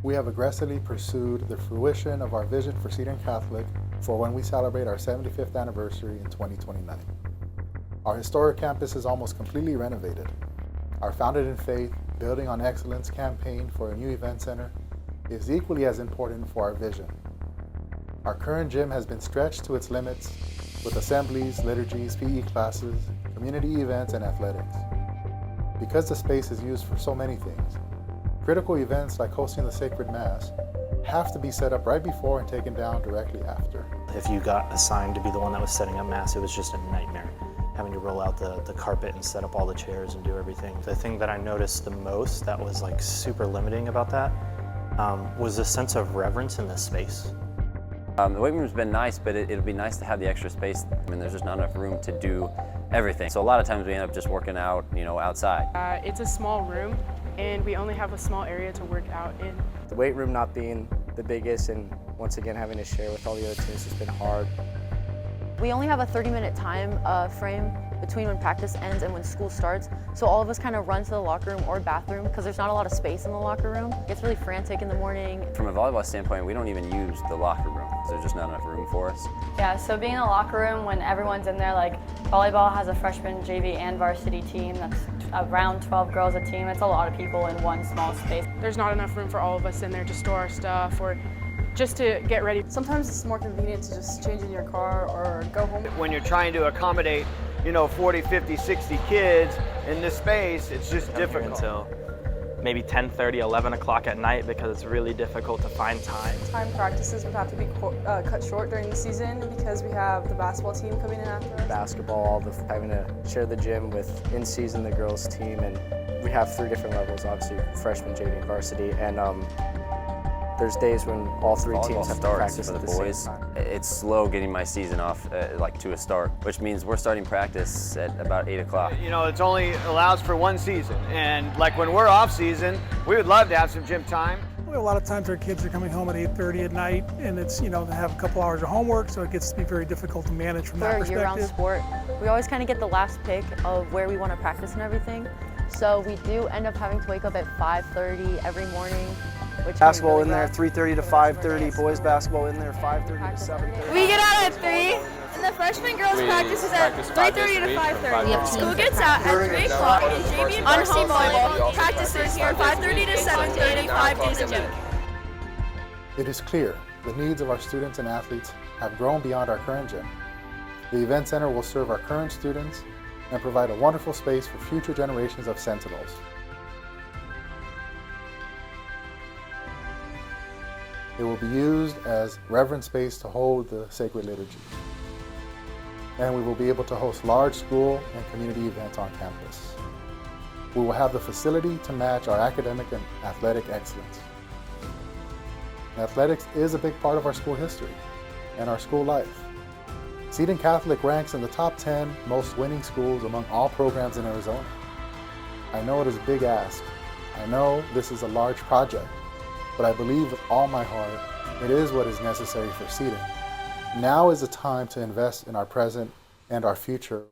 we have aggressively pursued the fruition of our vision for Cedar Catholic for when we celebrate our 75th anniversary in 2029. Our historic campus is almost completely renovated. Our Founded in Faith, Building on Excellence campaign for a new event center is equally as important for our vision. Our current gym has been stretched to its limits with assemblies, liturgies, PE classes, community events, and athletics. Because the space is used for so many things, critical events like hosting the sacred mass have to be set up right before and taken down directly after. If you got assigned to be the one that was setting up mass, it was just a nightmare, having to roll out the carpet and set up all the chairs and do everything. The thing that I noticed the most that was like super limiting about that was a sense of reverence in the space. The weight room's been nice, but it'll be nice to have the extra space. I mean, there's just not enough room to do everything. So a lot of times we end up just working out, outside. It's a small room, and we only have a small area to work out in. The weight room not being the biggest, and once again having to share with all the other teams has been hard. We only have a 30-minute time frame between when practice ends and when school starts, so all of us kind of run to the locker room or bathroom because there's not a lot of space in the locker room. It gets really frantic in the morning. From a volleyball standpoint, we don't even use the locker room. There's just not enough room for us. Yeah, so being in the locker room when everyone's in there, like volleyball has a freshman, JV, and varsity team. That's around 12 girls a team. It's a lot of people in one small space. There's not enough room for all of us in there to store our stuff or just to get ready. Sometimes it's more convenient to just change in your car or go home. When you're trying to accommodate 40, 50, 60 kids in this space, it's just difficult. Until maybe 10:30, 11 o'clock at night because it's really difficult to find time. Time practices would have to be cut short during the season because we have the basketball team coming in after us. Basketball, having to share the gym with in season the girls team, and we have 3 different levels, obviously freshman, JV, and varsity, and there's days when all 3 teams have to practice for the at the boys. same time. It's slow getting my season off to a start, which means we're starting practice at about 8 o'clock. It's only allows for one season, and like when we're off season, we would love to have some gym time. A lot of times our kids are coming home at 8:30 at night, and it's they have a couple hours of homework, so it gets to be very difficult to manage from that perspective. We're a year-round sport. We always kind of get the last pick of where we want to practice and everything, so we do end up having to wake up at 5:30 every morning. Basketball in there 3:30 to 5:30, boys basketball in there 5:30 to 7:30. We get out at 3, and the freshman girls practice is at 3:30 to 5:30. School gets out at 3 o'clock, and JV and varsity volleyball practices here 5:30 to 7:30, 5 days a week. It is clear the needs of our students and athletes have grown beyond our current gym. The Event Center will serve our current students and provide a wonderful space for future generations of Sentinels. It will be used as reverent space to hold the sacred liturgy. And we will be able to host large school and community events on campus. We will have the facility to match our academic and athletic excellence. Athletics is a big part of our school history and our school life. Cedar Catholic ranks in the top 10 most winning schools among all programs in Arizona. I know it is a big ask. I know this is a large project, but I believe with all my heart, it is what is necessary for Cedar. Now is the time to invest in our present and our future.